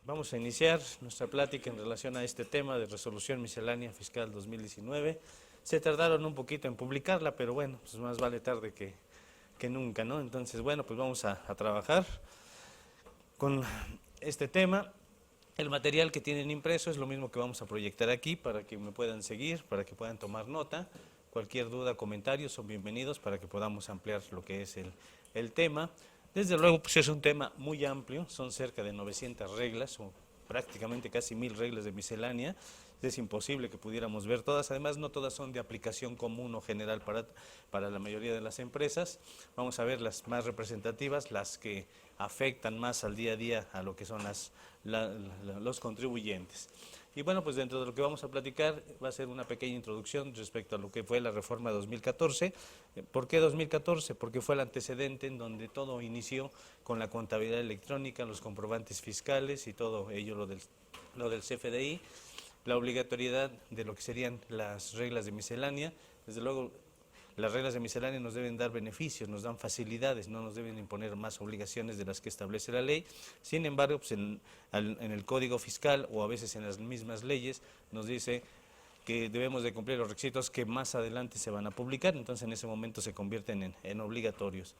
Vamos a iniciar nuestra plática en relación a este tema de resolución miscelánea fiscal 2019. Se tardaron un poquito en publicarla, pero bueno, pues más vale tarde que nunca, ¿no? Entonces, bueno, pues vamos a trabajar con este tema. El material que tienen impreso es lo mismo que vamos a proyectar aquí para que me puedan seguir, para que puedan tomar nota. Cualquier duda, comentario son bienvenidos para que podamos ampliar lo que es el tema. Desde luego, pues es un tema muy amplio, son cerca de 900 reglas o prácticamente casi 1000 reglas de miscelánea. Es imposible que pudiéramos ver todas, además no todas son de aplicación común o general para la mayoría de las empresas. Vamos a ver las más representativas, las que afectan más al día a día a lo que son los contribuyentes. Y bueno, pues dentro de lo que vamos a platicar va a ser una pequeña introducción respecto a lo que fue la reforma de 2014. ¿Por qué 2014? Porque fue el antecedente en donde todo inició con la contabilidad electrónica, los comprobantes fiscales y todo ello, lo del CFDI, la obligatoriedad de lo que serían las reglas de miscelánea. Desde luego, las reglas de miscelánea nos deben dar beneficios, nos dan facilidades, no nos deben imponer más obligaciones de las que establece la ley. Sin embargo, pues en el Código Fiscal o a veces en las mismas leyes nos dice que debemos de cumplir los requisitos que más adelante se van a publicar, entonces en ese momento se convierten en obligatorios.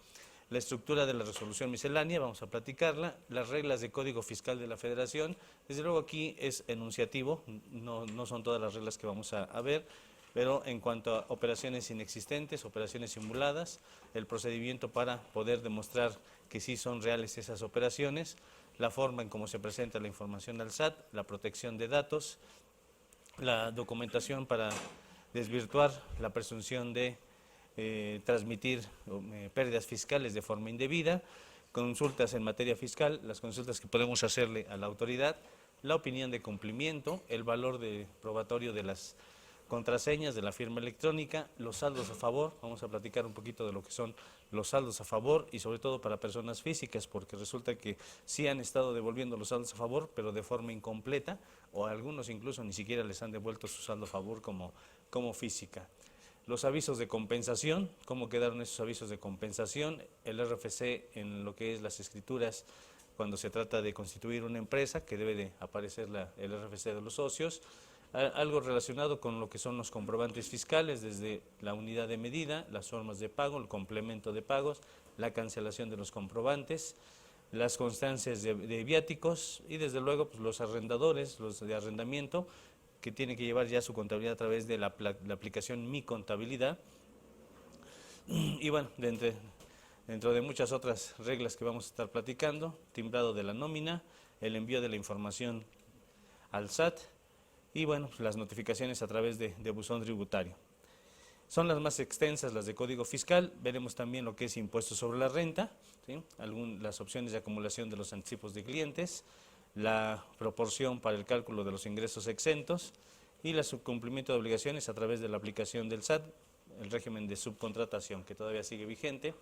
La estructura de la resolución miscelánea, vamos a platicarla. Las reglas de Código Fiscal de la Federación, desde luego aquí es enunciativo, no son todas las reglas que vamos a ver, pero en cuanto a operaciones inexistentes, operaciones simuladas, el procedimiento para poder demostrar que sí son reales esas operaciones, la forma en cómo se presenta la información al SAT, la protección de datos, la documentación para desvirtuar la presunción de transmitir pérdidas fiscales de forma indebida, consultas en materia fiscal, las consultas que podemos hacerle a la autoridad, la opinión de cumplimiento, el valor de probatorio de las contraseñas de la firma electrónica, los saldos a favor, vamos a platicar un poquito de lo que son los saldos a favor y sobre todo para personas físicas, porque resulta que sí han estado devolviendo los saldos a favor, pero de forma incompleta, o algunos incluso ni siquiera les han devuelto su saldo a favor como física. Los avisos de compensación, cómo quedaron esos avisos de compensación, el RFC en lo que es las escrituras cuando se trata de constituir una empresa, que debe de aparecer el RFC de los socios, algo relacionado con lo que son los comprobantes fiscales, desde la unidad de medida, las formas de pago, el complemento de pagos, la cancelación de los comprobantes, las constancias de viáticos y desde luego pues, los arrendadores, los de arrendamiento, que tienen que llevar ya su contabilidad a través de la aplicación Mi Contabilidad. Y bueno, dentro de muchas otras reglas que vamos a estar platicando, timbrado de la nómina, el envío de la información al SAT, y bueno, las notificaciones a través de buzón tributario. Son las más extensas las de Código Fiscal, veremos también lo que es impuesto sobre la renta, ¿sí? Las opciones de acumulación de los anticipos de clientes, la proporción para el cálculo de los ingresos exentos y el cumplimiento de obligaciones a través de la aplicación del SAT, el régimen de subcontratación que todavía sigue vigente,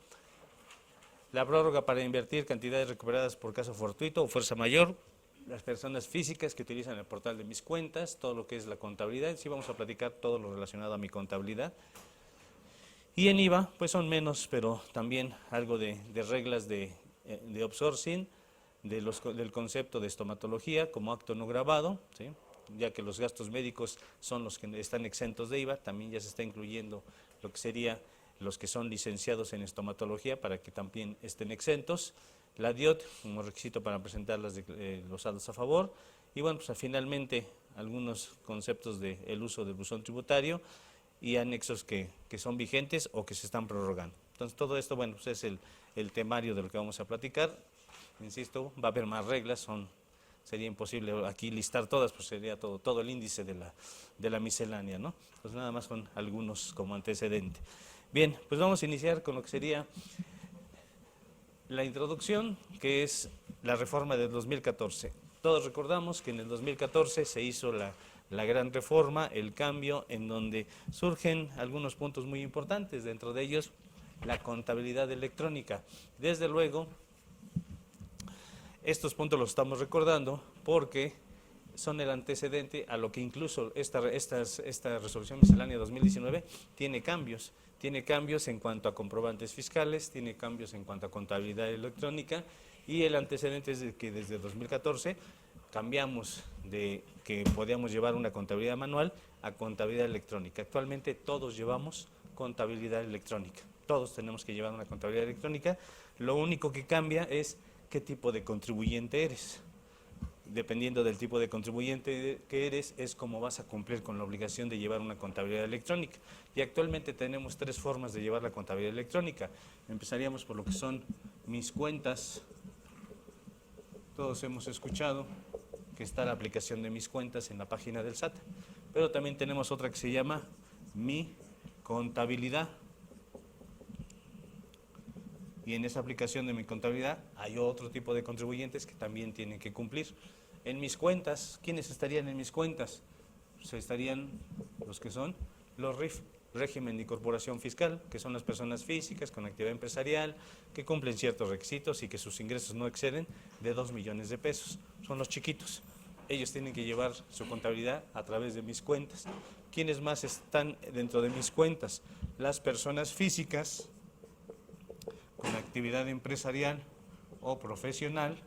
la prórroga para invertir cantidades recuperadas por caso fortuito o fuerza mayor, las personas físicas que utilizan el portal de mis cuentas, todo lo que es la contabilidad, sí vamos a platicar todo lo relacionado a mi contabilidad. Y en IVA, pues son menos, pero también algo de reglas de outsourcing, del concepto de estomatología como acto no grabado, ¿sí? Ya que los gastos médicos son los que están exentos de IVA, también ya se está incluyendo lo que sería los que son licenciados en estomatología para que también estén exentos. La DIOT como requisito para presentar los saldos a favor y bueno, pues finalmente algunos conceptos del uso del buzón tributario y anexos que son vigentes o que se están prorrogando. Entonces todo esto, bueno, pues es el temario de lo que vamos a platicar. Insisto, va a haber más reglas, sería imposible aquí listar todas, pues sería todo el índice de la miscelánea, ¿no? Pues nada más con algunos como antecedente. Bien, pues vamos a iniciar con lo que sería la introducción, que es la reforma del 2014. Todos recordamos que en el 2014 se hizo la la gran reforma, el cambio, en donde surgen algunos puntos muy importantes, dentro de ellos la contabilidad electrónica. Desde luego, estos puntos los estamos recordando porque son el antecedente a lo que incluso esta resolución miscelánea 2019 tiene cambios. Tiene cambios en cuanto a comprobantes fiscales, tiene cambios en cuanto a contabilidad electrónica, y el antecedente es de que desde 2014 cambiamos de que podíamos llevar una contabilidad manual a contabilidad electrónica. Actualmente todos llevamos contabilidad electrónica, todos tenemos que llevar una contabilidad electrónica. Lo único que cambia es qué tipo de contribuyente eres. Dependiendo del tipo de contribuyente que eres, es como vas a cumplir con la obligación de llevar una contabilidad electrónica. Y actualmente tenemos 3 formas de llevar la contabilidad electrónica. Empezaríamos por lo que son mis cuentas. Todos hemos escuchado que está la aplicación de mis cuentas en la página del SAT, pero también tenemos otra que se llama mi contabilidad. Y en esa aplicación de mi contabilidad hay otro tipo de contribuyentes que también tienen que cumplir. En mis cuentas, ¿quiénes estarían en mis cuentas? Pues estarían los que son los RIF, régimen de incorporación fiscal, que son las personas físicas con actividad empresarial, que cumplen ciertos requisitos y que sus ingresos no exceden de 2 millones de pesos. Son los chiquitos. Ellos tienen que llevar su contabilidad a través de mis cuentas. ¿Quiénes más están dentro de mis cuentas? Las personas físicas con actividad empresarial o profesional,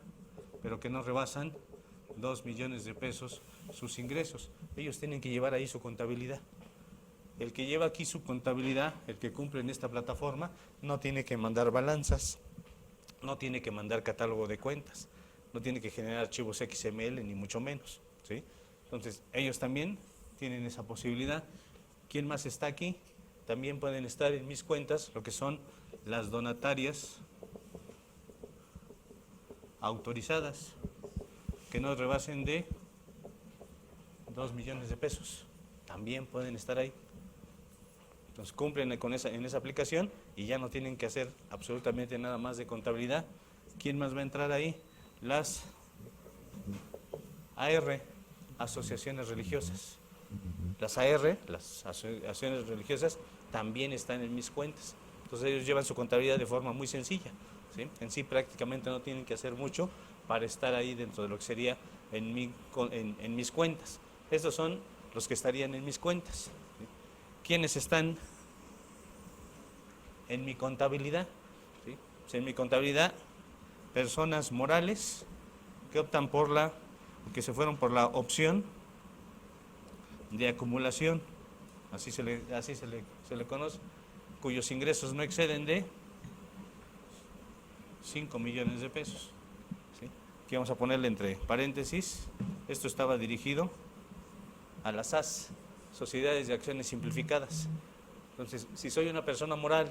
pero que no rebasan 2 millones de pesos sus ingresos. Ellos tienen que llevar ahí su contabilidad. El que lleva aquí su contabilidad, el que cumple en esta plataforma, no tiene que mandar balanzas, no tiene que mandar catálogo de cuentas, no tiene que generar archivos XML, ni mucho menos, ¿sí? Entonces, ellos también tienen esa posibilidad. ¿Quién más está aquí? También pueden estar en mis cuentas lo que son las donatarias autorizadas, que no rebasen de 2 millones de pesos. También pueden estar ahí. Entonces cumplen con en esa aplicación y ya no tienen que hacer absolutamente nada más de contabilidad. ¿Quién más va a entrar ahí? Las AR, asociaciones religiosas. Las AR, las asociaciones religiosas, también están en mis cuentas. Entonces ellos llevan su contabilidad de forma muy sencilla, ¿sí? En sí prácticamente no tienen que hacer mucho para estar ahí dentro de lo que sería en mis cuentas. Estos son los que estarían en mis cuentas, ¿sí? ¿Quiénes están en mi contabilidad? ¿Sí? Pues en mi contabilidad, personas morales que optan que se fueron por la opción de acumulación, así se le conoce, cuyos ingresos no exceden de 5 millones de pesos. ¿Sí? Aquí vamos a ponerle entre paréntesis, esto estaba dirigido a las SAS, Sociedades de Acciones Simplificadas. Entonces, si soy una persona moral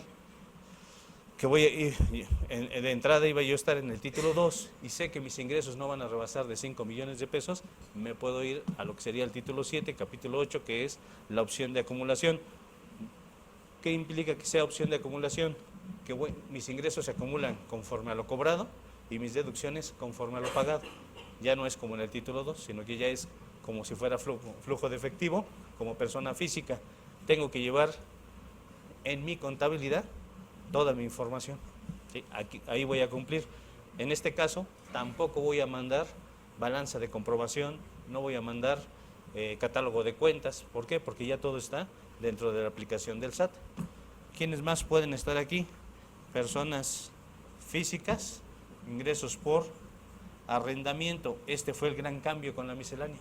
que voy a ir, de entrada iba yo a estar en el título 2 y sé que mis ingresos no van a rebasar de 5 millones de pesos, me puedo ir a lo que sería el título 7, capítulo 8, que es la opción de acumulación. ¿Qué implica que sea opción de acumulación? Que mis ingresos se acumulan conforme a lo cobrado y mis deducciones conforme a lo pagado. Ya no es como en el título 2, sino que ya es como si fuera flujo de efectivo. Como persona física tengo que llevar en mi contabilidad toda mi información, ¿sí? Ahí voy a cumplir. En este caso tampoco voy a mandar balanza de comprobación, no voy a mandar catálogo de cuentas. ¿Por qué? Porque ya todo está dentro de la aplicación del SAT. ¿Quiénes más pueden estar aquí? Personas físicas, ingresos por arrendamiento. Este fue el gran cambio con la miscelánea.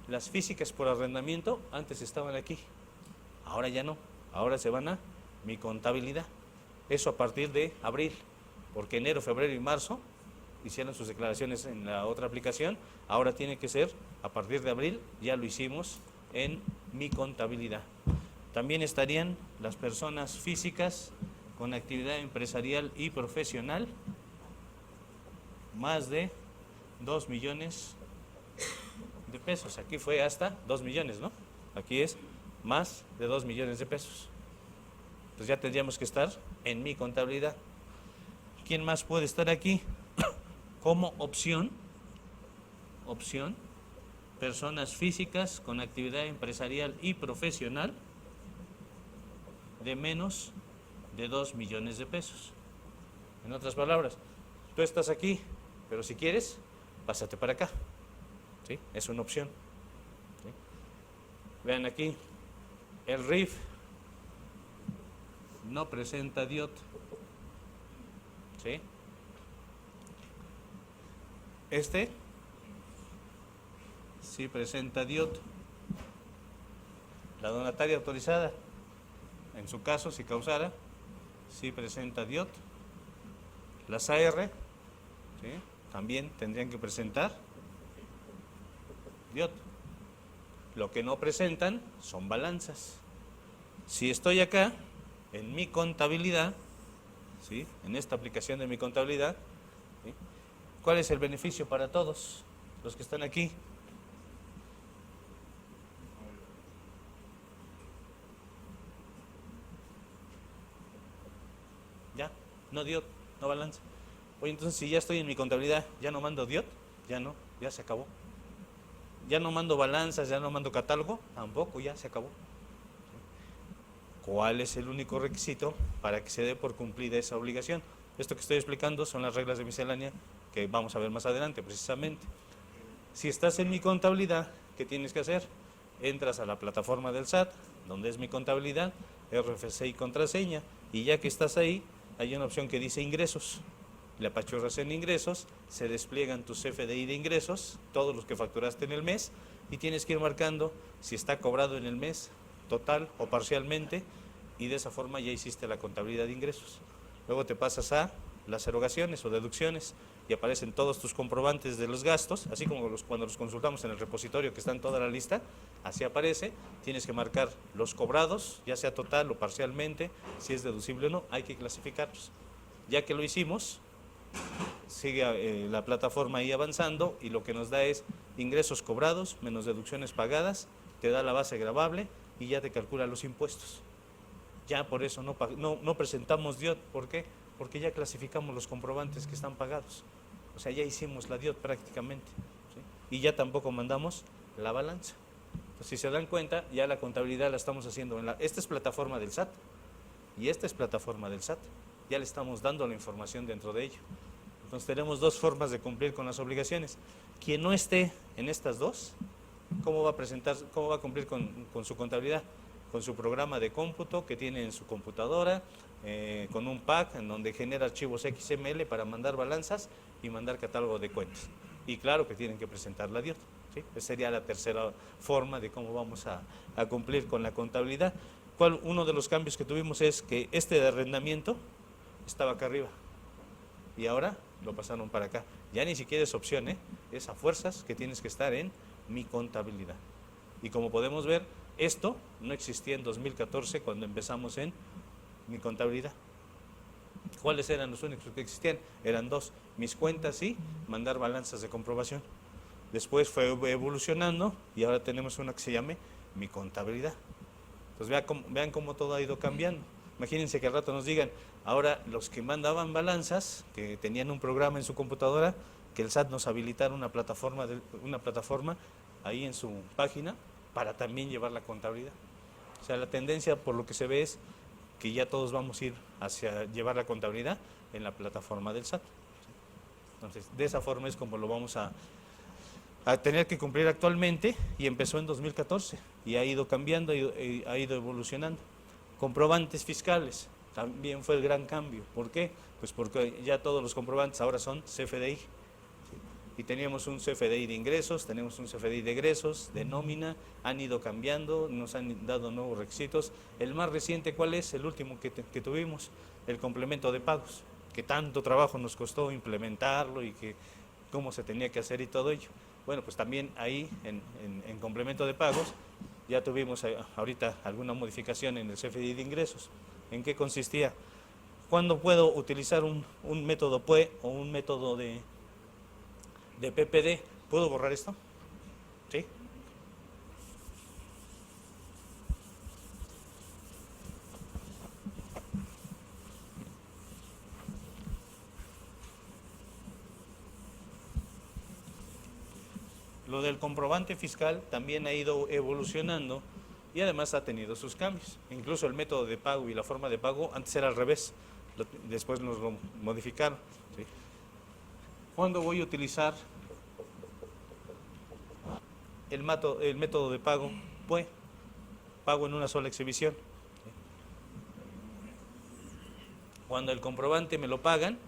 Las físicas por arrendamiento antes estaban aquí, ahora ya no, ahora se van a mi contabilidad. Eso a partir de abril, porque enero, febrero y marzo hicieron sus declaraciones en la otra aplicación, ahora tiene que ser a partir de abril, ya lo hicimos en mi contabilidad. También estarían las personas físicas con actividad empresarial y profesional, más de 2 millones de pesos. Aquí fue hasta 2 millones, ¿no? Aquí es más de 2 millones de pesos. Entonces ya tendríamos que estar en mi contabilidad. ¿Quién más puede estar aquí? Como opción personas físicas con actividad empresarial y profesional de menos de 2 millones de pesos. En otras palabras, tú estás aquí, pero si quieres, pásate para acá. ¿Sí? Es una opción. ¿Sí? Vean aquí, el RIF no presenta DIOT. ¿Sí? Este sí presenta DIOT. La donataria autorizada, en su caso, si causara, sí presenta DIOT. Las AR, ¿sí?, también tendrían que presentar DIOT. Lo que no presentan son balanzas. Si estoy acá, en mi contabilidad, ¿sí?, en esta aplicación de mi contabilidad, ¿sí?, ¿cuál es el beneficio para todos los que están aquí? Ya, no DIOT, no balanza. Oye, entonces si ya estoy en mi contabilidad, ¿ya no mando DIOT? Ya no, ya se acabó. Ya no mando balanzas, ya no mando catálogo, tampoco, ya se acabó. ¿Cuál es el único requisito para que se dé por cumplida esa obligación? Esto que estoy explicando son las reglas de miscelánea que vamos a ver más adelante, precisamente. Si estás en mi contabilidad, ¿qué tienes que hacer? Entras a la plataforma del SAT, donde es mi contabilidad, RFC y contraseña, y ya que estás ahí, hay una opción que dice ingresos. Le apachurras en ingresos, se despliegan tus CFDI de ingresos, todos los que facturaste en el mes, y tienes que ir marcando si está cobrado en el mes, total o parcialmente, y de esa forma ya hiciste la contabilidad de ingresos. Luego te pasas a las erogaciones o deducciones y aparecen todos tus comprobantes de los gastos, así como cuando los consultamos en el repositorio que está en toda la lista, así aparece. Tienes que marcar los cobrados, ya sea total o parcialmente, si es deducible o no, hay que clasificarlos. Ya que lo hicimos, sigue la plataforma ahí avanzando y lo que nos da es ingresos cobrados menos deducciones pagadas, te da la base gravable y ya te calcula los impuestos. Ya por eso no presentamos DIOT. ¿Por qué? Porque ya clasificamos los comprobantes que están pagados. O sea, ya hicimos la DIOT prácticamente, ¿sí? Y ya tampoco mandamos la balanza. Entonces, si se dan cuenta, ya la contabilidad la estamos haciendo esta es plataforma del SAT y esta es plataforma del SAT. Ya le estamos dando la información dentro de ello. Entonces tenemos dos formas de cumplir con las obligaciones. Quien no esté en estas dos, ¿cómo va a cumplir con su contabilidad? Con su programa de cómputo que tiene en su computadora, con un pack en donde genera archivos XML para mandar balanzas y mandar catálogo de cuentas. Y claro que tienen que presentar la DIOT, ¿sí? Esa sería la tercera forma de cómo vamos a cumplir con la contabilidad. Uno de los cambios que tuvimos es que este de arrendamiento estaba acá arriba y ahora lo pasaron para acá. Ya ni siquiera es opción, es a fuerzas que tienes que estar en mi contabilidad. Y como podemos ver, esto no existía en 2014 cuando empezamos en mi contabilidad. ¿Cuáles eran los únicos que existían? Eran dos, mis cuentas y mandar balanzas de comprobación. Después fue evolucionando y ahora tenemos una que se llame mi contabilidad. Entonces vean cómo todo ha ido cambiando. Imagínense que al rato nos digan, ahora los que mandaban balanzas, que tenían un programa en su computadora, que el SAT nos habilitara una plataforma ahí en su página para también llevar la contabilidad. O sea, la tendencia por lo que se ve es que ya todos vamos a ir hacia llevar la contabilidad en la plataforma del SAT. Entonces, de esa forma es como lo vamos a tener que cumplir actualmente, y empezó en 2014 y ha ido cambiando y ha ido evolucionando. Comprobantes fiscales, también fue el gran cambio. ¿Por qué? Pues porque ya todos los comprobantes ahora son CFDI. ¿Sí? Y teníamos un CFDI de ingresos, tenemos un CFDI de egresos, de nómina, han ido cambiando, nos han dado nuevos requisitos. El más reciente, ¿cuál es? El último que tuvimos, el complemento de pagos, que tanto trabajo nos costó implementarlo y que cómo se tenía que hacer y todo ello. Bueno, pues también ahí en complemento de pagos ya tuvimos ahorita alguna modificación en el CFDI de ingresos. ¿En qué consistía? ¿Cuándo puedo utilizar un método PUE o un método de PPD? ¿Puedo borrar esto? ¿Sí? Lo del comprobante fiscal también ha ido evolucionando y además ha tenido sus cambios. Incluso el método de pago y la forma de pago antes era al revés, después nos lo modificaron. ¿Sí? ¿Cuándo voy a utilizar el método de pago? Pues pago en una sola exhibición. ¿Sí? Cuando el comprobante me lo pagan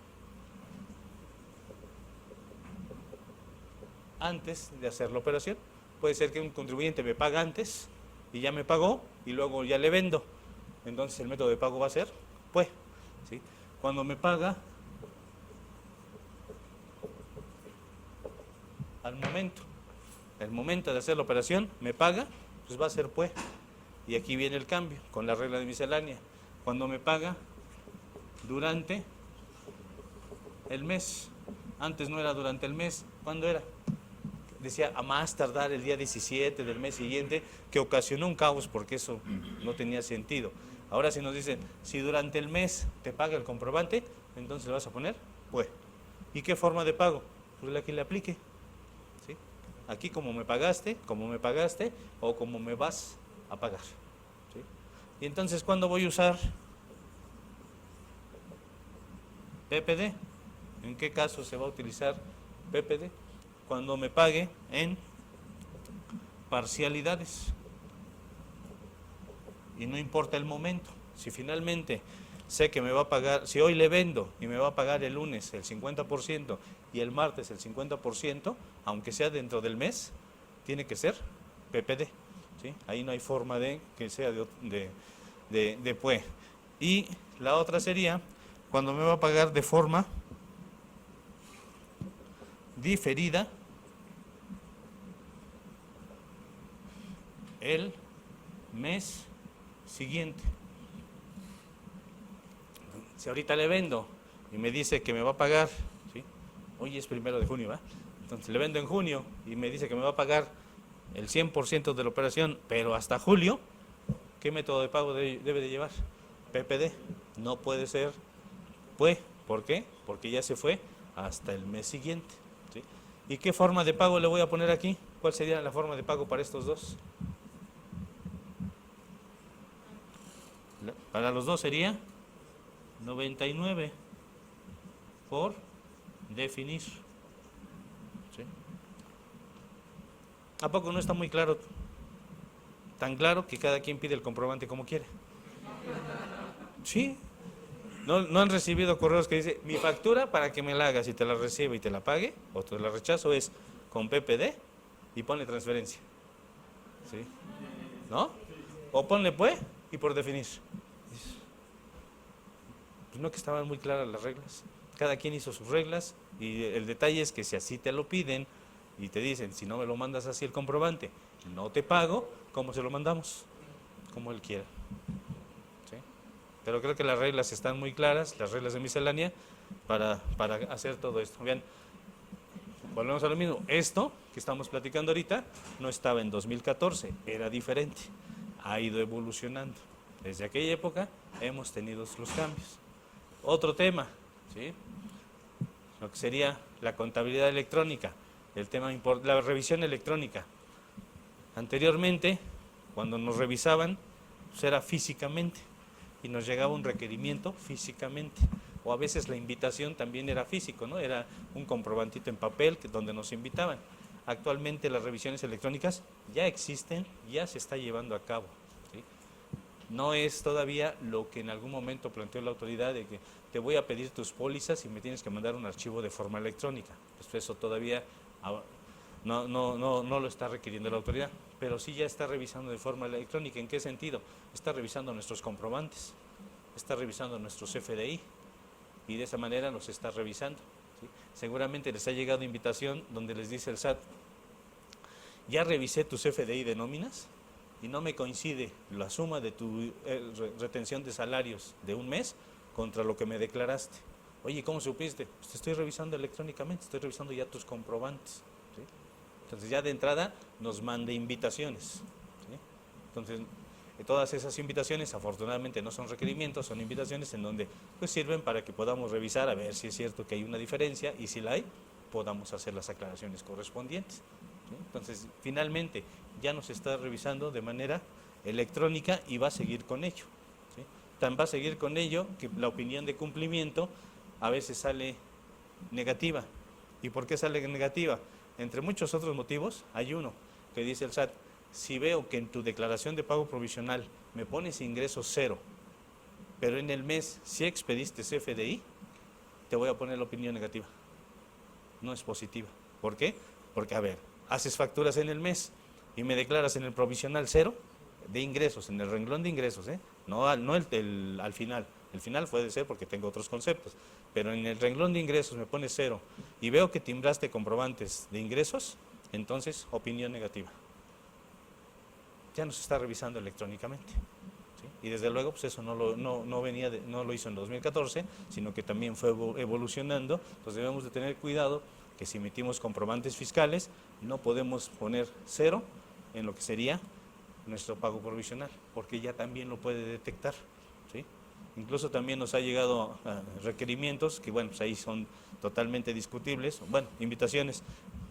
antes de hacer la operación. Puede ser que un contribuyente me paga antes y ya me pagó y luego ya le vendo. Entonces el método de pago va a ser pues. ¿Sí? Cuando me paga al momento, el momento de hacer la operación, me paga, pues va a ser pues. Y aquí viene el cambio con la regla de miscelánea. Cuando me paga durante el mes, antes no era durante el mes, ¿cuándo era? Decía a más tardar el día 17 del mes siguiente, que ocasionó un caos porque eso no tenía sentido. Ahora si nos dicen, si durante el mes te paga el comprobante, entonces le vas a poner pues. ¿Y qué forma de pago? Pues la que le aplique. ¿Sí? Aquí como me pagaste o como me vas a pagar. ¿Sí? Y entonces, ¿cuándo voy a usar PPD? ¿En qué caso se va a utilizar PPD? Cuando me pague en parcialidades. Y no importa el momento. Si finalmente sé que me va a pagar, si hoy le vendo y me va a pagar el lunes el 50% y el martes el 50%, aunque sea dentro del mes, tiene que ser PPD. ¿Sí? Ahí no hay forma de que sea de pues. Y la otra sería cuando me va a pagar de forma diferida el mes siguiente. Si ahorita le vendo y me dice que me va a pagar, ¿sí? Hoy es 1 de junio, ¿va? Entonces le vendo en junio y me dice que me va a pagar el 100% de la operación, pero hasta julio, ¿qué método de pago debe de llevar? PPD. No puede ser pues. ¿Por qué? Porque ya se fue hasta el mes siguiente. ¿Sí? ¿Y qué forma de pago le voy a poner aquí? ¿Cuál sería la forma de pago para estos dos? Para los dos sería 99 por definir. ¿Sí? ¿A poco no está muy claro? Tan claro que cada quien pide el comprobante como quiere. Sí. ¿No han recibido correos que dice mi factura para que me la hagas y te la reciba y te la pague? O te la rechazo es con PPD y ponle transferencia. ¿Sí? ¿No? O ponle pues y por definir. Pues no, que estaban muy claras las reglas. Cada quien hizo sus reglas y el detalle es que si así te lo piden y te dicen, si no me lo mandas así el comprobante, no te pago, ¿cómo se lo mandamos? Como él quiera. ¿Sí? Pero creo que las reglas están muy claras, las reglas de miscelánea, para hacer todo esto. Bien, volvemos a lo mismo. Esto que estamos platicando ahorita no estaba en 2014, era diferente. Ha ido evolucionando. Desde aquella época hemos tenido los cambios. Otro tema, ¿sí? Lo que sería la contabilidad electrónica, el tema la revisión electrónica. Anteriormente, cuando nos revisaban, pues era físicamente y nos llegaba un requerimiento físicamente. O a veces la invitación también era físico, ¿no? Era un comprobantito en papel donde nos invitaban. Actualmente las revisiones electrónicas ya existen, ya se está llevando a cabo. ¿Sí? No es todavía lo que en algún momento planteó la autoridad de que te voy a pedir tus pólizas y me tienes que mandar un archivo de forma electrónica. Pues eso todavía no lo está requiriendo la autoridad, pero sí ya está revisando de forma electrónica. ¿En qué sentido? Está revisando nuestros comprobantes, está revisando nuestros FDI y de esa manera nos está revisando. ¿Sí? Seguramente les ha llegado invitación donde les dice el SAT, ya revisé tus FDI de nóminas y no me coincide la suma de tu retención de salarios de un mes contra lo que me declaraste. Oye, ¿cómo supiste? Pues te estoy revisando electrónicamente, estoy revisando ya tus comprobantes. ¿Sí? Entonces ya de entrada nos manda invitaciones. ¿Sí? Entonces todas esas invitaciones afortunadamente no son requerimientos, son invitaciones en donde pues sirven para que podamos revisar a ver si es cierto que hay una diferencia y si la hay, podamos hacer las aclaraciones correspondientes. ¿sí? Entonces, finalmente, ya nos está revisando de manera electrónica y va a seguir con ello, ¿sí? Tan va a seguir con ello que la opinión de cumplimiento a veces sale negativa. ¿Y por qué sale negativa? Entre muchos otros motivos, hay uno que dice el SAT: si veo que en tu declaración de pago provisional me pones ingresos cero, pero en el mes sí expediste CFDI, te voy a poner la opinión negativa. No es positiva. ¿Por qué? Porque, a ver, haces facturas en el mes y me declaras en el provisional cero de ingresos, en el renglón de ingresos, no al final. El final puede ser porque tengo otros conceptos, pero en el renglón de ingresos me pones cero y veo que timbraste comprobantes de ingresos, entonces opinión negativa. Ya nos está revisando electrónicamente. ¿Sí? Y desde luego, pues eso no lo hizo en 2014, sino que también fue evolucionando. Entonces debemos de tener cuidado que si emitimos comprobantes fiscales, no podemos poner cero en lo que sería nuestro pago provisional, porque ya también lo puede detectar, ¿sí? Incluso también nos ha llegado requerimientos que, bueno, pues ahí son totalmente discutibles, bueno, invitaciones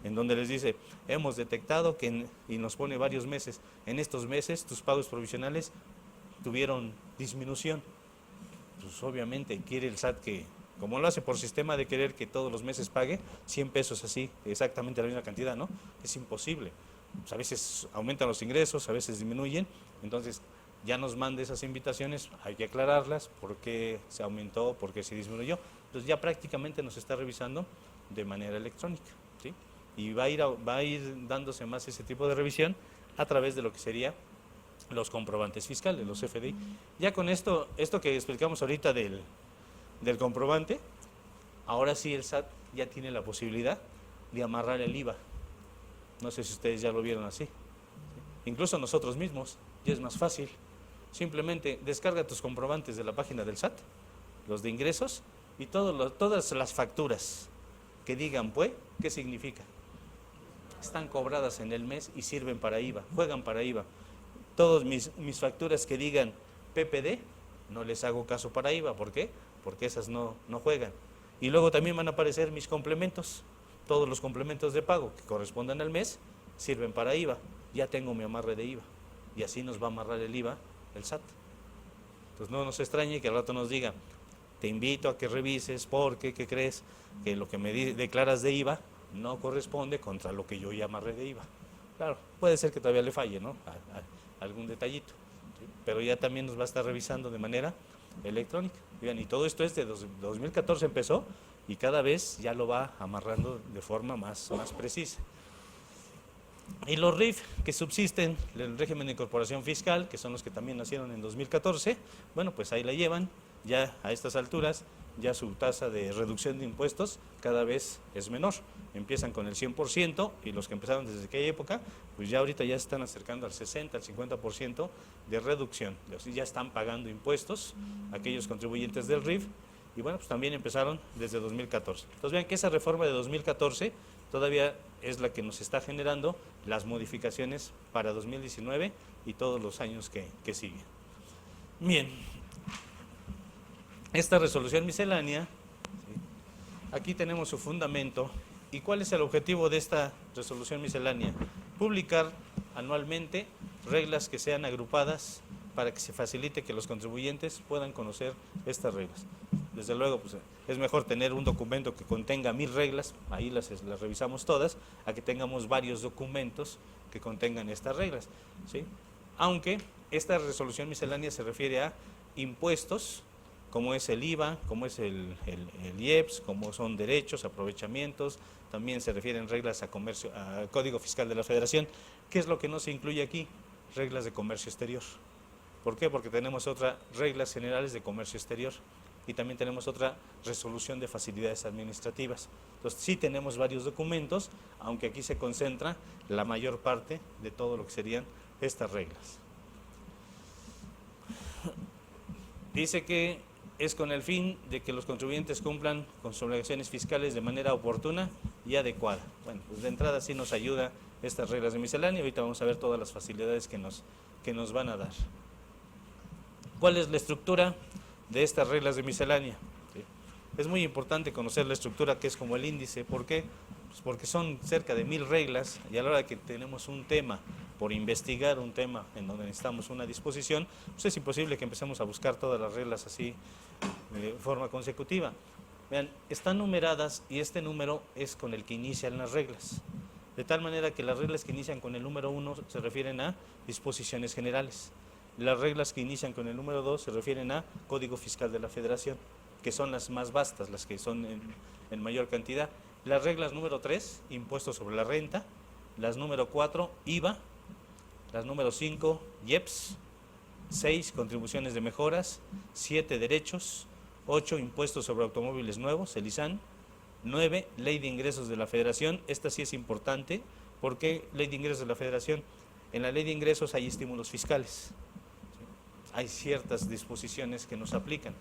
en donde les dice: hemos detectado que, y nos pone varios meses, en estos meses tus pagos provisionales tuvieron disminución. Pues obviamente quiere el SAT que, como lo hace por sistema de querer que todos los meses pague 100 pesos así, exactamente la misma cantidad, ¿no? Es imposible. Pues a veces aumentan los ingresos, a veces disminuyen, entonces ya nos manda esas invitaciones, hay que aclararlas, por qué se aumentó, por qué se disminuyó. Entonces ya prácticamente nos está revisando de manera electrónica, ¿sí? Y va a ir dándose más ese tipo de revisión a través de lo que sería los comprobantes fiscales, los CFDI. Ya con esto que explicamos ahorita del comprobante, ahora sí el SAT ya tiene la posibilidad de amarrar el IVA. No sé si ustedes ya lo vieron así. Incluso nosotros mismos, ya es más fácil. Simplemente descarga tus comprobantes de la página del SAT, los de ingresos, y todas las facturas que digan PUE, ¿qué significa? Están cobradas en el mes y sirven para IVA, juegan para IVA. Todas mis facturas que digan PPD, no les hago caso para IVA. ¿Por qué? Porque esas no juegan. Y luego también van a aparecer mis complementos. Todos los complementos de pago que correspondan al mes sirven para IVA. Ya tengo mi amarre de IVA. Y así nos va a amarrar el IVA el SAT. Entonces no nos extrañe que al rato nos diga: te invito a que revises porque, ¿qué crees? Que lo que me declaras de IVA no corresponde contra lo que yo ya amarré de IVA. Claro, puede ser que todavía le falle, ¿no? Algún detallito. ¿Sí? Pero ya también nos va a estar revisando de manera electrónica. Y todo esto es de 2014 empezó, y cada vez ya lo va amarrando de forma más precisa. Y los RIF que subsisten, el régimen de incorporación fiscal, que son los que también nacieron en 2014, bueno, pues ahí la llevan, ya a estas alturas, ya su tasa de reducción de impuestos cada vez es menor. Empiezan con el 100%, y los que empezaron desde aquella época, pues ya ahorita ya se están acercando al 60, al 50% de reducción. Ya están pagando impuestos aquellos contribuyentes del RIF, y bueno, pues también empezaron desde 2014. Entonces vean que esa reforma de 2014 todavía es la que nos está generando las modificaciones para 2019 y todos los años que siguen. Bien, esta resolución miscelánea, ¿sí? Aquí tenemos su fundamento. ¿Y cuál es el objetivo de esta resolución miscelánea? Publicar anualmente reglas que sean agrupadas para que se facilite que los contribuyentes puedan conocer estas reglas. Desde luego, pues, es mejor tener un documento que contenga 1000 reglas, ahí las revisamos todas, a que tengamos varios documentos que contengan estas reglas, ¿sí? Aunque esta resolución miscelánea se refiere a impuestos, como es el IVA, como es el IEPS, como son derechos, aprovechamientos, también se refieren reglas a Código Fiscal de la Federación. ¿Qué es lo que no se incluye aquí? Reglas de comercio exterior. ¿Por qué? Porque tenemos otras reglas generales de comercio exterior y también tenemos otra resolución de facilidades administrativas. Entonces sí tenemos varios documentos, aunque aquí se concentra la mayor parte de todo lo que serían estas reglas. Dice que es con el fin de que los contribuyentes cumplan con sus obligaciones fiscales de manera oportuna y adecuada. Bueno, pues de entrada sí nos ayuda estas reglas de miscelánea. Ahorita vamos a ver todas las facilidades que nos van a dar. ¿Cuál es la estructura de estas reglas de miscelánea? ¿Sí? Es muy importante conocer la estructura, que es como el índice. ¿Por qué? Pues porque son cerca de 1000 reglas y a la hora que tenemos un tema, por investigar un tema en donde necesitamos una disposición, pues es imposible que empecemos a buscar todas las reglas así de forma consecutiva. Vean, están numeradas y este número es con el que inician las reglas. De tal manera que las reglas que inician con el número 1 se refieren a disposiciones generales. Las reglas que inician con el número 2 se refieren a Código Fiscal de la Federación, que son las más vastas, las que son en mayor cantidad. Las reglas número 3, impuestos sobre la renta. Las número 4, IVA. Las número 5, IEPS. 6, contribuciones de mejoras. 7, derechos. 8, impuestos sobre automóviles nuevos, el ISAN. 9, ley de ingresos de la Federación. Esta sí es importante. ¿Por qué ley de ingresos de la Federación? En la ley de ingresos hay estímulos fiscales. Hay ciertas disposiciones que nos aplican.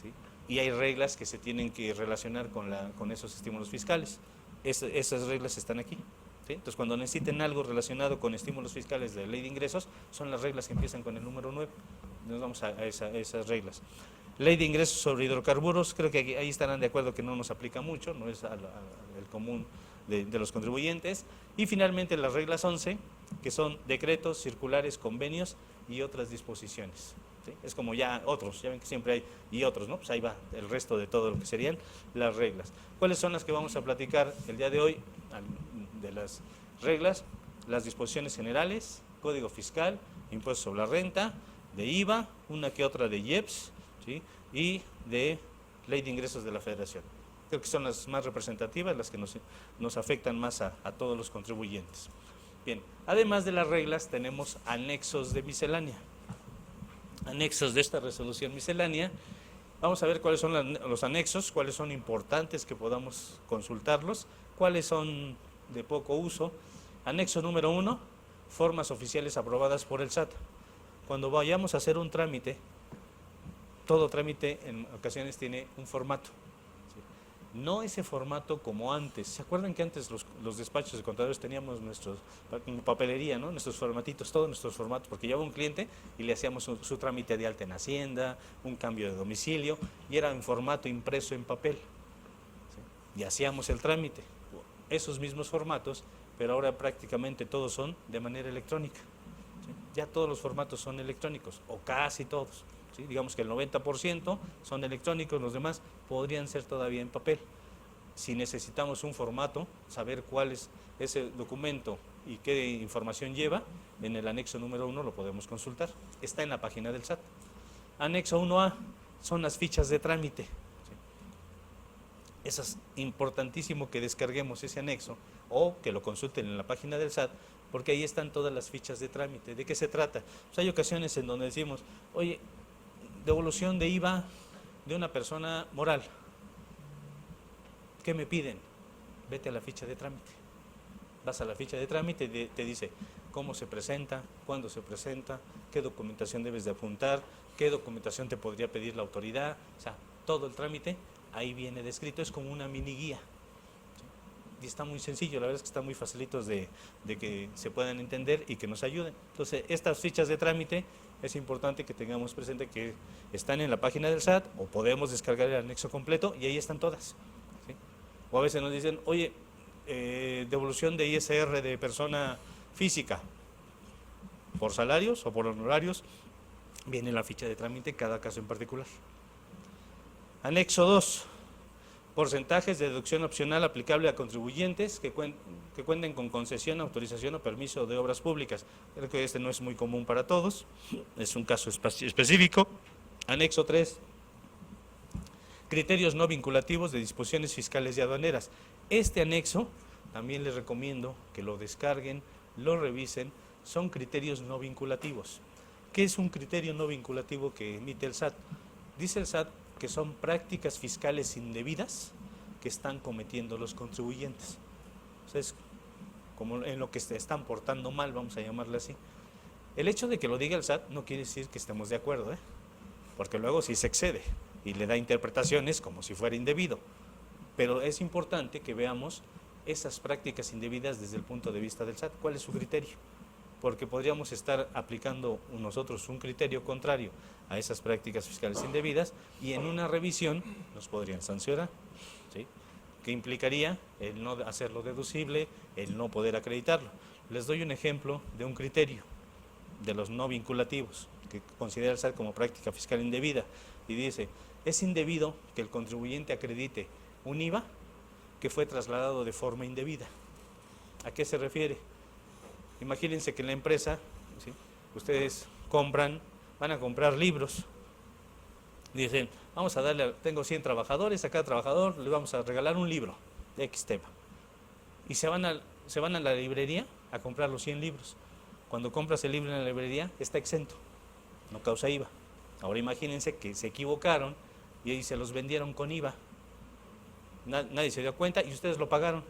¿Sí? Y hay reglas que se tienen que relacionar con esos estímulos fiscales. Esas reglas están aquí. ¿Sí? Entonces, cuando necesiten algo relacionado con estímulos fiscales de la ley de ingresos, son las reglas que empiezan con el número 9. Nos vamos a esas reglas. Ley de ingresos sobre hidrocarburos, creo que ahí estarán de acuerdo que no nos aplica mucho, no es el común de los contribuyentes. Y finalmente las reglas 11, que son decretos, circulares, convenios y otras disposiciones. ¿Sí? Es como ya otros, ya ven que siempre hay y otros, ¿no? Pues ahí va el resto de todo lo que serían las reglas. ¿Cuáles son las que vamos a platicar el día de hoy? De las reglas, las disposiciones generales, Código Fiscal, impuestos sobre la renta, de IVA, una que otra de IEPS, ¿sí? Y de Ley de Ingresos de la Federación. Creo que son las más representativas, las que nos afectan más a todos los contribuyentes. Bien, además de las reglas tenemos anexos de miscelánea. Anexos de esta resolución miscelánea. Vamos a ver cuáles son los anexos, cuáles son importantes que podamos consultarlos, cuáles son de poco uso. Anexo número 1, formas oficiales aprobadas por el SAT. Cuando vayamos a hacer un trámite, todo trámite en ocasiones tiene un formato. No ese formato como antes. ¿Se acuerdan que antes los despachos de contadores teníamos nuestros, papelería, ¿no? Nuestros formatitos, todos nuestros formatos, porque llevaba un cliente y le hacíamos su trámite de alta en Hacienda, un cambio de domicilio, y era en formato impreso en papel. ¿Sí? Y hacíamos el trámite. Esos mismos formatos, pero ahora prácticamente todos son de manera electrónica. ¿Sí? Ya todos los formatos son electrónicos, o casi todos. ¿Sí? Digamos que el 90% son electrónicos, los demás podrían ser todavía en papel. Si necesitamos un formato, saber cuál es ese documento y qué información lleva, en el anexo número 1 lo podemos consultar. Está en la página del SAT. Anexo 1A son las fichas de trámite. ¿Sí? Es importantísimo que descarguemos ese anexo o que lo consulten en la página del SAT, porque ahí están todas las fichas de trámite. ¿De qué se trata? Pues hay ocasiones en donde decimos, oye, devolución de IVA de una persona moral. ¿Qué me piden? Vete a la ficha de trámite. Vas a la ficha de trámite y te dice cómo se presenta, cuándo se presenta, qué documentación debes de apuntar, qué documentación te podría pedir la autoridad. O sea, todo el trámite ahí viene descrito, es como una mini guía. Y está muy sencillo, la verdad es que están muy facilitos de que se puedan entender y que nos ayuden. Entonces, estas fichas de trámite es importante que tengamos presente que están en la página del SAT o podemos descargar el anexo completo y ahí están todas. ¿Sí? O a veces nos dicen, oye, devolución de ISR de persona física, por salarios o por honorarios, viene la ficha de trámite, cada caso en particular. Anexo 2. Porcentajes de deducción opcional aplicable a contribuyentes que cuenten con concesión, autorización o permiso de obras públicas. Creo que este no es muy común para todos, es un caso específico. Anexo 3. Criterios no vinculativos de disposiciones fiscales y aduaneras. Este anexo también les recomiendo que lo descarguen, lo revisen, son criterios no vinculativos. ¿Qué es un criterio no vinculativo que emite el SAT? Dice el SAT que son prácticas fiscales indebidas que están cometiendo los contribuyentes. O sea, es como en lo que se están portando mal, vamos a llamarle así. El hecho de que lo diga el SAT no quiere decir que estemos de acuerdo, porque luego sí se excede y le da interpretaciones como si fuera indebido. Pero es importante que veamos esas prácticas indebidas desde el punto de vista del SAT. ¿Cuál es su criterio? Porque podríamos estar aplicando nosotros un criterio contrario a esas prácticas fiscales indebidas y en una revisión nos podrían sancionar. ¿Sí? que implicaría el no hacerlo deducible, el no poder acreditarlo. Les doy un ejemplo de un criterio de los no vinculativos que considera el SAT como práctica fiscal indebida, y dice: es indebido que el contribuyente acredite un IVA que fue trasladado de forma indebida. ¿A qué se refiere? Imagínense que en la empresa, ¿sí?, ustedes van a comprar libros, dicen: vamos a darle, tengo 100 trabajadores, a cada trabajador le vamos a regalar un libro de X tema, y se van a la librería a comprar los 100 libros. Cuando compras el libro en la librería está exento, no causa IVA. Ahora imagínense que se equivocaron y ahí se los vendieron con IVA, nadie se dio cuenta y ustedes lo pagaron.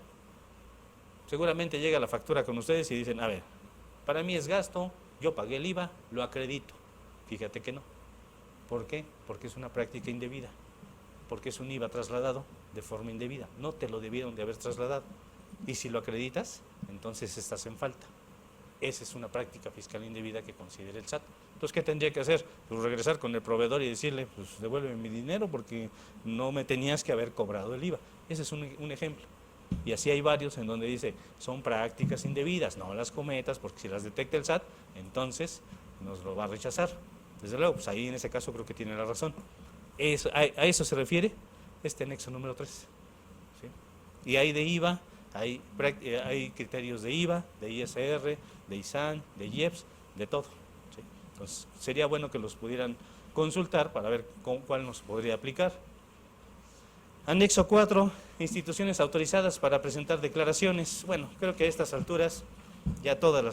Seguramente llega la factura con ustedes y dicen: a ver, para mí es gasto, yo pagué el IVA, lo acredito. Fíjate que no. ¿Por qué? Porque es una práctica indebida, porque es un IVA trasladado de forma indebida, no te lo debieron de haber trasladado, y si lo acreditas, entonces estás en falta. Esa es una práctica fiscal indebida que considera el SAT. Entonces, ¿qué tendría que hacer? Pues regresar con el proveedor y decirle: pues devuélveme mi dinero porque no me tenías que haber cobrado el IVA. Ese es un ejemplo. Y así hay varios en donde dice: son prácticas indebidas, no las cometas, porque si las detecta el SAT, entonces nos lo va a rechazar. Desde luego, pues ahí en ese caso creo que tiene la razón. A eso se refiere este anexo número 3. ¿Sí? Y hay de IVA, hay criterios de IVA, de ISR, de ISAN, de IEPS, de todo. ¿Sí? Entonces, sería bueno que los pudieran consultar para ver cuál nos podría aplicar. Anexo 4, instituciones autorizadas para presentar declaraciones. Bueno, creo que a estas alturas ya todos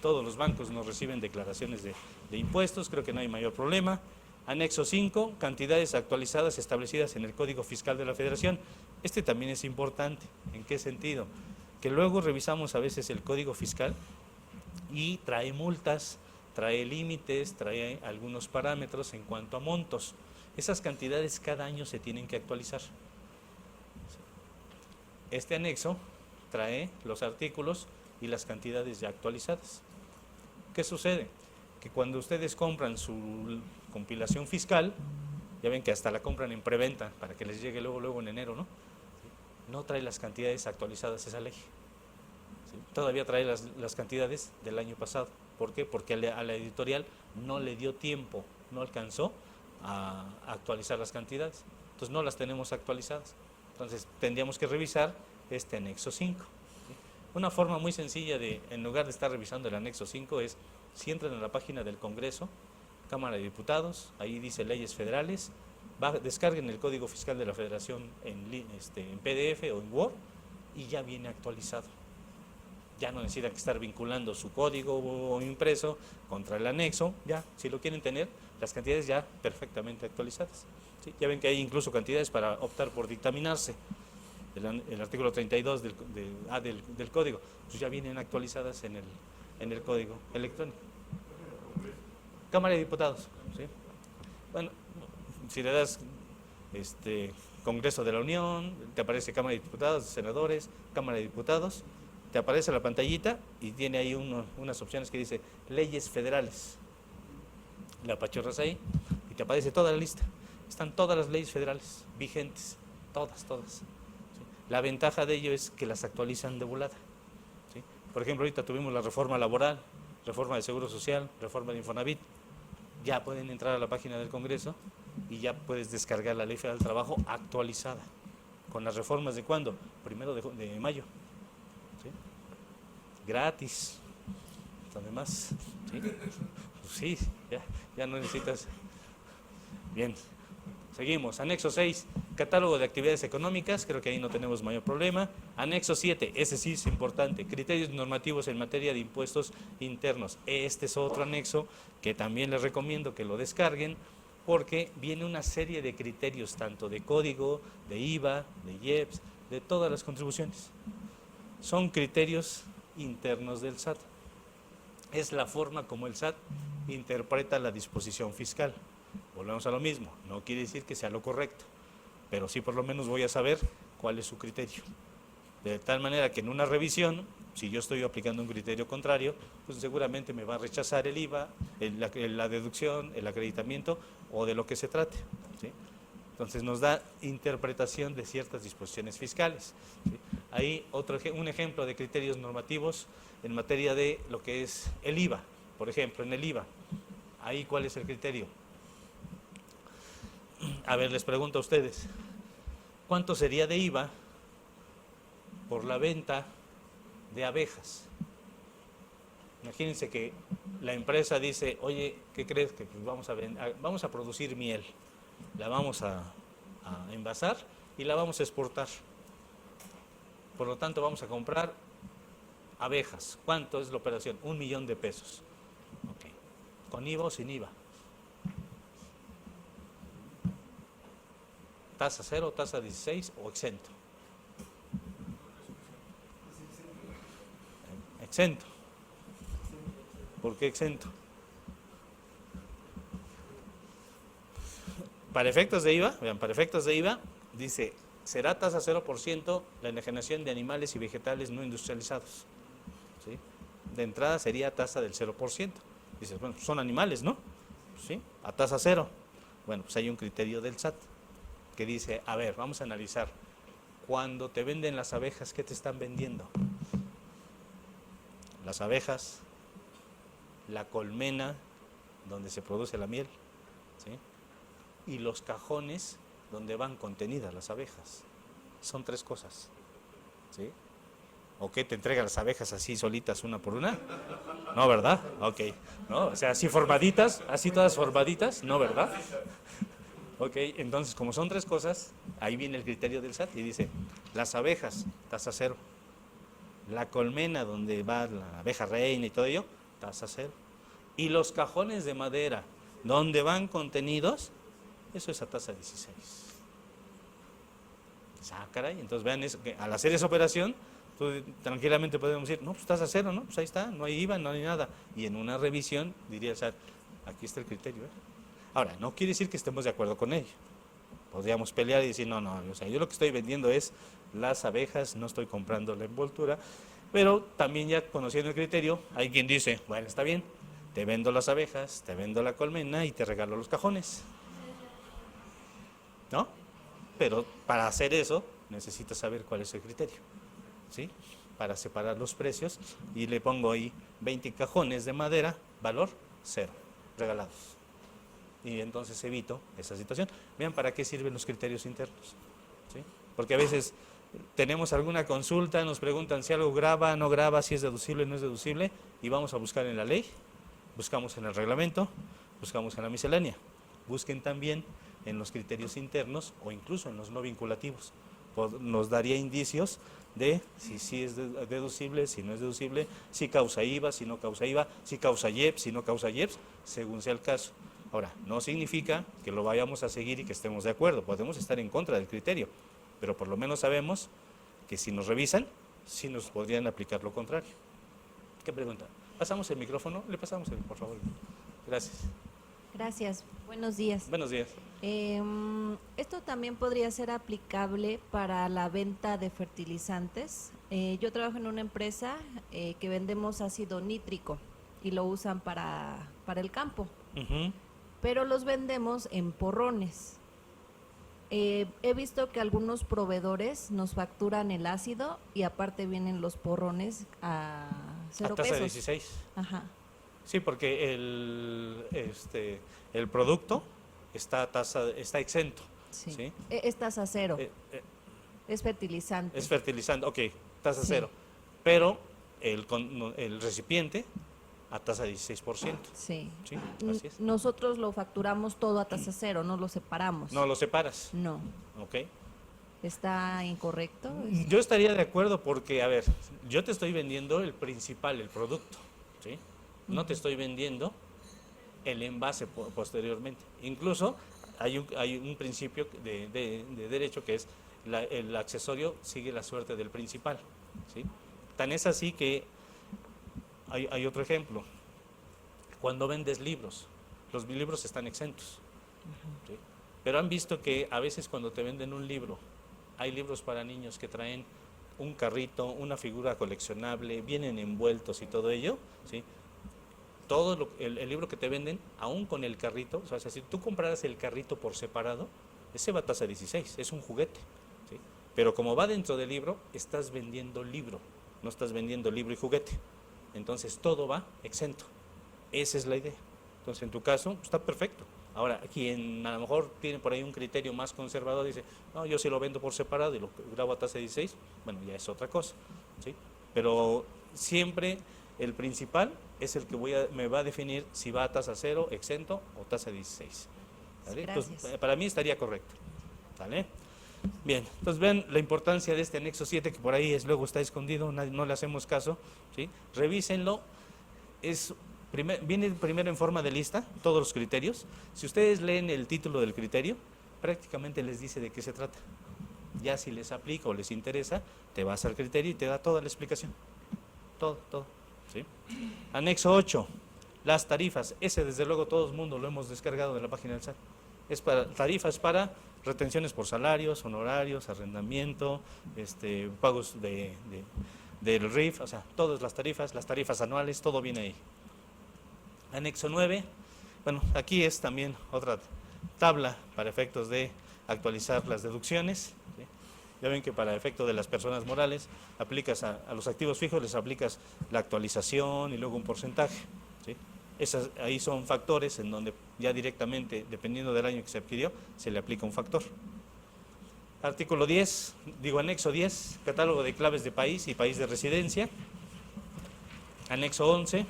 los bancos nos reciben declaraciones de impuestos, creo que no hay mayor problema. Anexo 5, cantidades actualizadas establecidas en el Código Fiscal de la Federación. Este también es importante. ¿En qué sentido? Que luego revisamos a veces el Código Fiscal y trae multas, trae límites, trae algunos parámetros en cuanto a montos. Esas cantidades cada año se tienen que actualizar. Este anexo trae los artículos y las cantidades ya actualizadas. ¿Qué sucede? Que cuando ustedes compran su compilación fiscal, ya ven que hasta la compran en preventa para que les llegue luego en enero, ¿no? No trae las cantidades actualizadas esa ley. ¿Sí? Todavía trae las cantidades del año pasado. ¿Por qué? Porque a la editorial no le dio tiempo, no alcanzó a actualizar las cantidades. Entonces no las tenemos actualizadas. Entonces tendríamos que revisar este anexo 5. ¿Sí? Una forma muy sencilla de, en lugar de estar revisando el anexo 5, es: si entran a la página del Congreso, Cámara de Diputados, ahí dice leyes federales, descarguen el Código Fiscal de la Federación en PDF o en Word y ya viene actualizado. Ya no necesitan que estar vinculando su código impreso contra el anexo, ya, si lo quieren tener, las cantidades ya perfectamente actualizadas. ¿Sí? Ya ven que hay incluso cantidades para optar por dictaminarse, el artículo 32 del código, pues ya vienen actualizadas en el código electrónico. Cámara de Diputados, ¿sí? Bueno, si le das Congreso de la Unión, te aparece Cámara de Diputados, senadores, Cámara de Diputados, te aparece la pantallita y tiene ahí unas opciones que dice leyes federales. La apachurras ahí y te aparece toda la lista. Están todas las leyes federales vigentes, todas. ¿Sí? La ventaja de ello es que las actualizan de volada. ¿Sí? Por ejemplo, ahorita tuvimos la reforma laboral, reforma de Seguro Social, reforma de Infonavit. Ya pueden entrar a la página del Congreso y ya puedes descargar la Ley Federal del Trabajo actualizada. ¿Con las reformas de cuándo? 1 de mayo. ¿Sí? Gratis. Además, ¿sí? Pues sí, ya no necesitas. Bien. Seguimos. Anexo 6, catálogo de actividades económicas, creo que ahí no tenemos mayor problema. Anexo 7, ese sí es importante, criterios normativos en materia de impuestos internos. Este es otro anexo que también les recomiendo que lo descarguen, porque viene una serie de criterios, tanto de código, de IVA, de IEPS, de todas las contribuciones. Son criterios internos del SAT. Es la forma como el SAT interpreta la disposición fiscal. Volvemos a lo mismo, no quiere decir que sea lo correcto, pero sí por lo menos voy a saber cuál es su criterio. De tal manera que en una revisión, si yo estoy aplicando un criterio contrario, pues seguramente me va a rechazar el IVA, la deducción, el acreditamiento o de lo que se trate. ¿Sí? Entonces nos da interpretación de ciertas disposiciones fiscales. ¿Sí? Ahí un ejemplo de criterios normativos en materia de lo que es el IVA. Por ejemplo, en el IVA, ahí ¿cuál es el criterio? A ver, les pregunto a ustedes, ¿cuánto sería de IVA por la venta de abejas? Imagínense que la empresa dice, oye, ¿qué crees? Que vamos a producir miel, la vamos a envasar y la vamos a exportar. Por lo tanto, vamos a comprar abejas. ¿Cuánto es la operación? 1 millón de pesos. Okay. ¿Con IVA o sin IVA? ¿Tasa 0, tasa 16 o exento? Exento. ¿Por qué exento? Para efectos de IVA, vean, para efectos de IVA, dice, será tasa 0% la enajenación de animales y vegetales no industrializados. ¿Sí? De entrada sería tasa del 0%. Dices, bueno, son animales, ¿no? ¿Sí? A tasa 0. Bueno, pues hay un criterio del SAT que dice, a ver, vamos a analizar, cuando te venden las abejas, ¿qué te están vendiendo? Las abejas, la colmena donde se produce la miel, ¿sí? Y los cajones donde van contenidas las abejas. Son 3 cosas, ¿sí? ¿O qué, te entregan las abejas así solitas una por una? No, ¿verdad? Ok, ¿no? O sea, así formaditas, así todas formaditas, ¿no, verdad? Ok, entonces como son 3 cosas, ahí viene el criterio del SAT y dice, las abejas, tasa 0. La colmena donde va la abeja reina y todo ello, tasa 0. Y los cajones de madera donde van contenidos, eso es a tasa 16. Ah, caray, entonces vean eso, que al hacer esa operación, tranquilamente podemos decir, no, pues tasa 0, ¿no? Pues ahí está, no hay IVA, no hay nada. Y en una revisión diría el SAT, aquí está el criterio. Ahora, no quiere decir que estemos de acuerdo con ello. Podríamos pelear y decir, no, o sea, yo lo que estoy vendiendo es las abejas, no estoy comprando la envoltura, pero también ya conociendo el criterio, hay quien dice, bueno, está bien, te vendo las abejas, te vendo la colmena y te regalo los cajones, ¿no? Pero para hacer eso, necesitas saber cuál es el criterio, ¿sí? Para separar los precios, y le pongo ahí 20 cajones de madera, valor 0, regalados. Y entonces evito esa situación. Vean para qué sirven los criterios internos, ¿sí? Porque a veces tenemos alguna consulta, nos preguntan si algo grava, no grava, si es deducible, no es deducible, y vamos a buscar en la ley, buscamos en el reglamento, buscamos en la miscelánea. Busquen también en los criterios internos o incluso en los no vinculativos. Nos daría indicios de si es deducible, si no es deducible, si causa IVA, si no causa IVA, si causa IEPS, si no causa IEPS, según sea el caso. Ahora, no significa que lo vayamos a seguir y que estemos de acuerdo, podemos estar en contra del criterio, pero por lo menos sabemos que si nos revisan, sí nos podrían aplicar lo contrario. ¿Qué pregunta? ¿Pasamos el micrófono? Le pasamos por favor. Gracias. Gracias. Buenos días. Buenos días. Esto también podría ser aplicable para la venta de fertilizantes. Yo trabajo en una empresa que vendemos ácido nítrico y lo usan para el campo. Pero los vendemos en porrones. He visto que algunos proveedores nos facturan el ácido y aparte vienen los porrones a 0 pesos. A tasa 16. Ajá. Sí, porque el producto está exento. Sí. ¿Sí? Es tasa 0. Es fertilizante. Es fertilizante, ok, tasa Sí. 0. Pero el recipiente a tasa 16%. Sí. Sí, así es. Nosotros lo facturamos todo a tasa 0, no lo separamos. No lo separas. No. Ok. ¿Está incorrecto? Yo estaría de acuerdo porque, a ver, yo te estoy vendiendo el principal, el producto, ¿sí? No te estoy vendiendo el envase posteriormente. Incluso hay un principio de derecho que es el accesorio sigue la suerte del principal, ¿sí? Tan es así que hay otro ejemplo. Cuando vendes libros, los libros están exentos, ¿sí? Pero han visto que a veces cuando te venden un libro, hay libros para niños que traen un carrito, una figura coleccionable, vienen envueltos y todo ello, ¿sí? Todo el libro que te venden, aún con el carrito, o sea, si tú compraras el carrito por separado, ese va a tasa 16, es un juguete, ¿sí? Pero como va dentro del libro, estás vendiendo libro, no estás vendiendo libro y juguete. Entonces todo va exento. Esa es la idea. Entonces en tu caso está perfecto. Ahora, quien a lo mejor tiene por ahí un criterio más conservador, dice, no, yo sí lo vendo por separado y lo grabo a tasa 16, bueno, ya es otra cosa, ¿sí? Pero siempre el principal es el que me va a definir si va a tasa 0, exento o tasa 16. ¿Vale? Entonces, para mí estaría correcto. ¿Vale? Bien, entonces vean la importancia de este anexo 7 que por ahí luego está escondido, no le hacemos caso, ¿sí? Revísenlo, viene primero en forma de lista, todos los criterios. Si ustedes leen el título del criterio, prácticamente les dice de qué se trata. Ya si les aplica o les interesa, te vas al criterio y te da toda la explicación. Todo, ¿sí? Anexo 8, las tarifas. Ese desde luego todo el mundo lo hemos descargado de la página del SAT. Es para tarifas para retenciones por salarios, honorarios, arrendamiento, pagos del RIF, o sea, todas las tarifas anuales, todo viene ahí. Anexo 9, bueno, aquí es también otra tabla para efectos de actualizar las deducciones, ¿sí? Ya ven que para efecto de las personas morales aplicas a los activos fijos, les aplicas la actualización y luego un porcentaje, ¿sí? Ahí son factores en donde ya directamente, dependiendo del año que se adquirió, se le aplica un factor. Artículo 10, anexo 10, catálogo de claves de país y país de residencia. Anexo 11,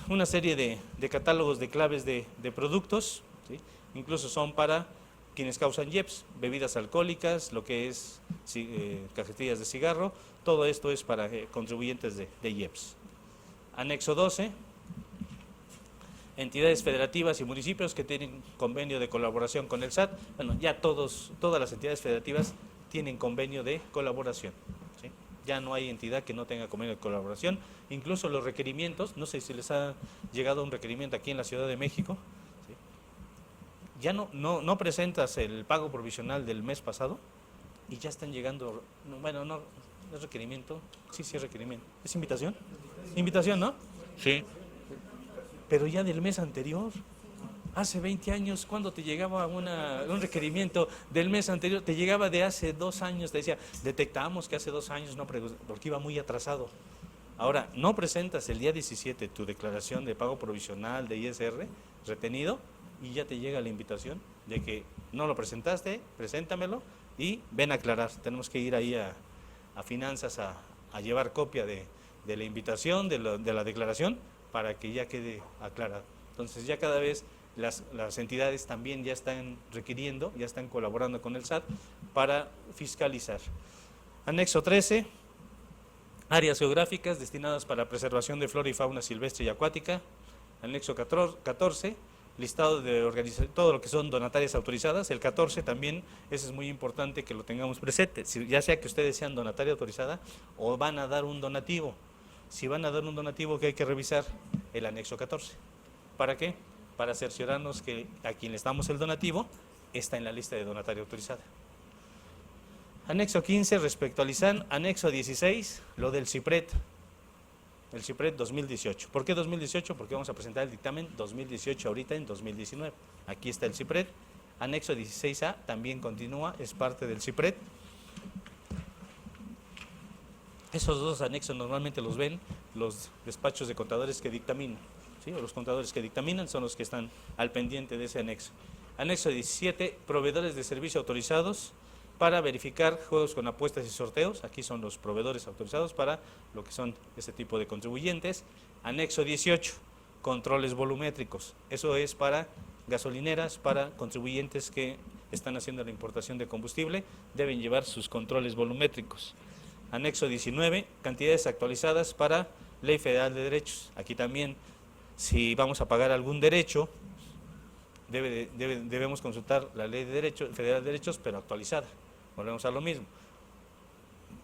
una serie de catálogos de claves de productos, ¿sí? Incluso son para quienes causan IEPS, bebidas alcohólicas, lo que es cajetillas de cigarro, todo esto es para contribuyentes de IEPS. Anexo 12, entidades federativas y municipios que tienen convenio de colaboración con el SAT. Bueno, ya todas las entidades federativas tienen convenio de colaboración, ¿sí? Ya no hay entidad que no tenga convenio de colaboración. Incluso los requerimientos, no sé si les ha llegado un requerimiento aquí en la Ciudad de México, ¿sí? Ya no presentas el pago provisional del mes pasado y ya están llegando, bueno, no es requerimiento, sí es requerimiento, ¿es invitación? Invitación, ¿no? Sí. Pero ya del mes anterior, hace 20 años, cuando te llegaba un requerimiento del mes anterior, te llegaba de hace 2 años, te decía, detectamos que hace 2 años, no, porque iba muy atrasado. Ahora, no presentas el día 17 tu declaración de pago provisional de ISR retenido y ya te llega la invitación de que no lo presentaste, preséntamelo y ven a aclarar. Tenemos que ir ahí a finanzas a llevar copia de la invitación, de la declaración, para que ya quede aclarado. Entonces ya cada vez las entidades también ya están requiriendo, ya están colaborando con el SAT para fiscalizar. Anexo 13, áreas geográficas destinadas para preservación de flora y fauna silvestre y acuática. Anexo 14, listado de todo lo que son donatarias autorizadas. El 14 también, ese es muy importante que lo tengamos presente, ya sea que ustedes sean donataria autorizada o van a dar un donativo. Si van a dar un donativo, que hay que revisar el anexo 14. ¿Para qué? Para cerciorarnos que a quien le damos el donativo está en la lista de donataria autorizada. Anexo 15, respecto al ISAN. Anexo 16, lo del CIPRED. El CIPRED 2018. ¿Por qué 2018? Porque vamos a presentar el dictamen 2018 ahorita en 2019. Aquí está el CIPRED. Anexo 16A también continúa, es parte del CIPRED. Esos dos anexos normalmente los ven los despachos de contadores que dictaminan, ¿sí? O los contadores que dictaminan son los que están al pendiente de ese anexo. Anexo 17, proveedores de servicio autorizados para verificar juegos con apuestas y sorteos. Aquí son los proveedores autorizados para lo que son ese tipo de contribuyentes. Anexo 18, controles volumétricos. Eso es para gasolineras, para contribuyentes que están haciendo la importación de combustible, deben llevar sus controles volumétricos. Anexo 19, cantidades actualizadas para Ley Federal de Derechos. Aquí también, si vamos a pagar algún derecho, debemos consultar la Ley Federal de Derechos, pero actualizada. Volvemos a lo mismo.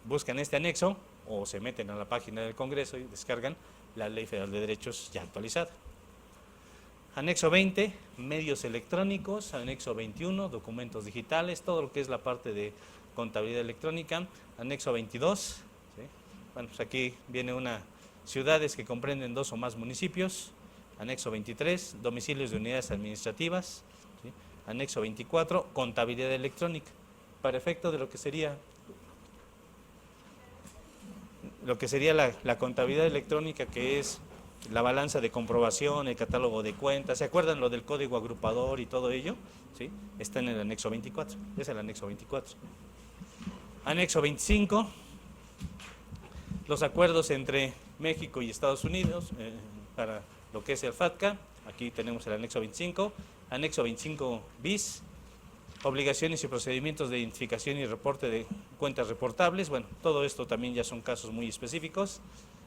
Buscan este anexo o se meten a la página del Congreso y descargan la Ley Federal de Derechos ya actualizada. Anexo 20, medios electrónicos. Anexo 21, documentos digitales, todo lo que es la parte de contabilidad electrónica. Anexo 22, ¿sí? Bueno, pues aquí viene ciudades que comprenden 2 o más municipios. Anexo 23, domicilios de unidades administrativas, ¿sí? Anexo 24, contabilidad electrónica, para efecto de lo que sería la contabilidad electrónica, que es la balanza de comprobación, el catálogo de cuentas. ¿Se acuerdan lo del código agrupador y todo ello? ¿Sí? Está en el anexo 24, es el anexo 24. Anexo 25, los acuerdos entre México y Estados Unidos para lo que es el FATCA. Aquí tenemos el anexo 25. Anexo 25 bis, obligaciones y procedimientos de identificación y reporte de cuentas reportables. Bueno, todo esto también ya son casos muy específicos.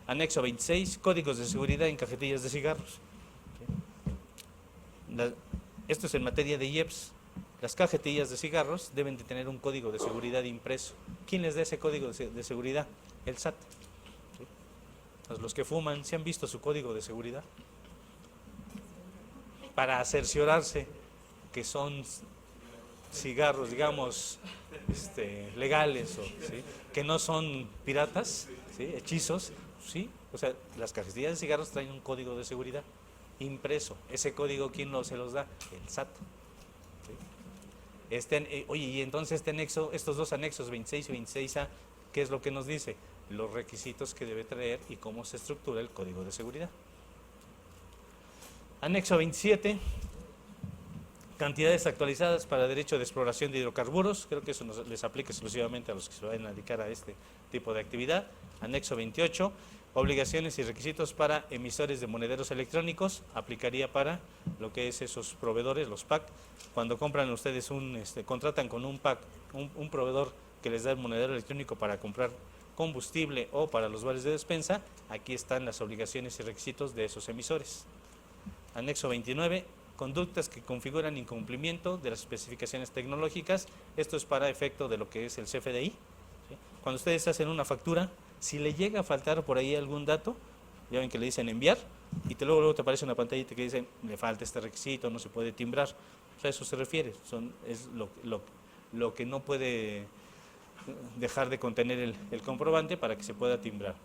Anexo 26, códigos de seguridad en cajetillas de cigarros. Esto es en materia de IEPS. Las cajetillas de cigarros deben de tener un código de seguridad impreso. ¿Quién les da ese código de seguridad? El SAT. ¿Sí? Los que fuman, ¿se han visto su código de seguridad? Para cerciorarse que son cigarros, digamos, legales, o, ¿sí?, que no son piratas, ¿sí?, hechizos, ¿sí? O sea, las cajetillas de cigarros traen un código de seguridad impreso. Ese código, ¿quién se los da? El SAT. ¿Sí? Oye, y entonces estos dos anexos, 26 y 26A, ¿qué es lo que nos dice? Los requisitos que debe traer y cómo se estructura el código de seguridad. Anexo 27, cantidades actualizadas para derecho de exploración de hidrocarburos. Creo que eso les aplica exclusivamente a los que se vayan a dedicar a este tipo de actividad. Anexo 28, obligaciones y requisitos para emisores de monederos electrónicos. Aplicaría para lo que es esos proveedores, los PAC. Cuando compran ustedes contratan con un PAC, un proveedor que les da el monedero electrónico para comprar combustible o para los vales de despensa, aquí están las obligaciones y requisitos de esos emisores. Anexo 29, conductas que configuran incumplimiento de las especificaciones tecnológicas. Esto es para efecto de lo que es el CFDI. ¿Sí? Cuando ustedes hacen una factura, si le llega a faltar por ahí algún dato, ya ven que le dicen enviar, y luego te aparece una pantallita que dice, le falta este requisito, no se puede timbrar. O sea, a eso se refiere, es lo que no puede dejar de contener el comprobante para que se pueda timbrar.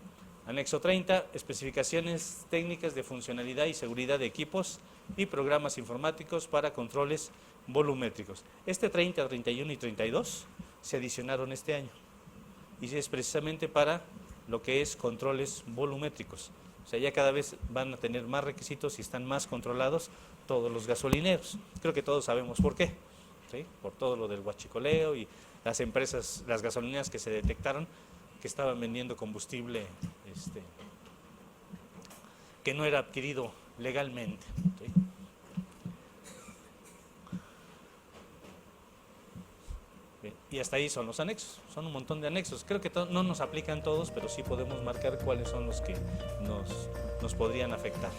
Anexo 30, especificaciones técnicas de funcionalidad y seguridad de equipos y programas informáticos para controles volumétricos. 30, 31 y 32 se adicionaron este año y es precisamente para lo que es controles volumétricos. O sea, ya cada vez van a tener más requisitos y están más controlados todos los gasolineros. Creo que todos sabemos por qué, ¿sí? Por todo lo del huachicoleo y las empresas, las gasolineras que se detectaron que estaban vendiendo combustible que no era adquirido legalmente. ¿Sí? Bien, y hasta ahí son los anexos, son un montón de anexos. Creo que no nos aplican todos, pero sí podemos marcar cuáles son los que nos podrían afectar.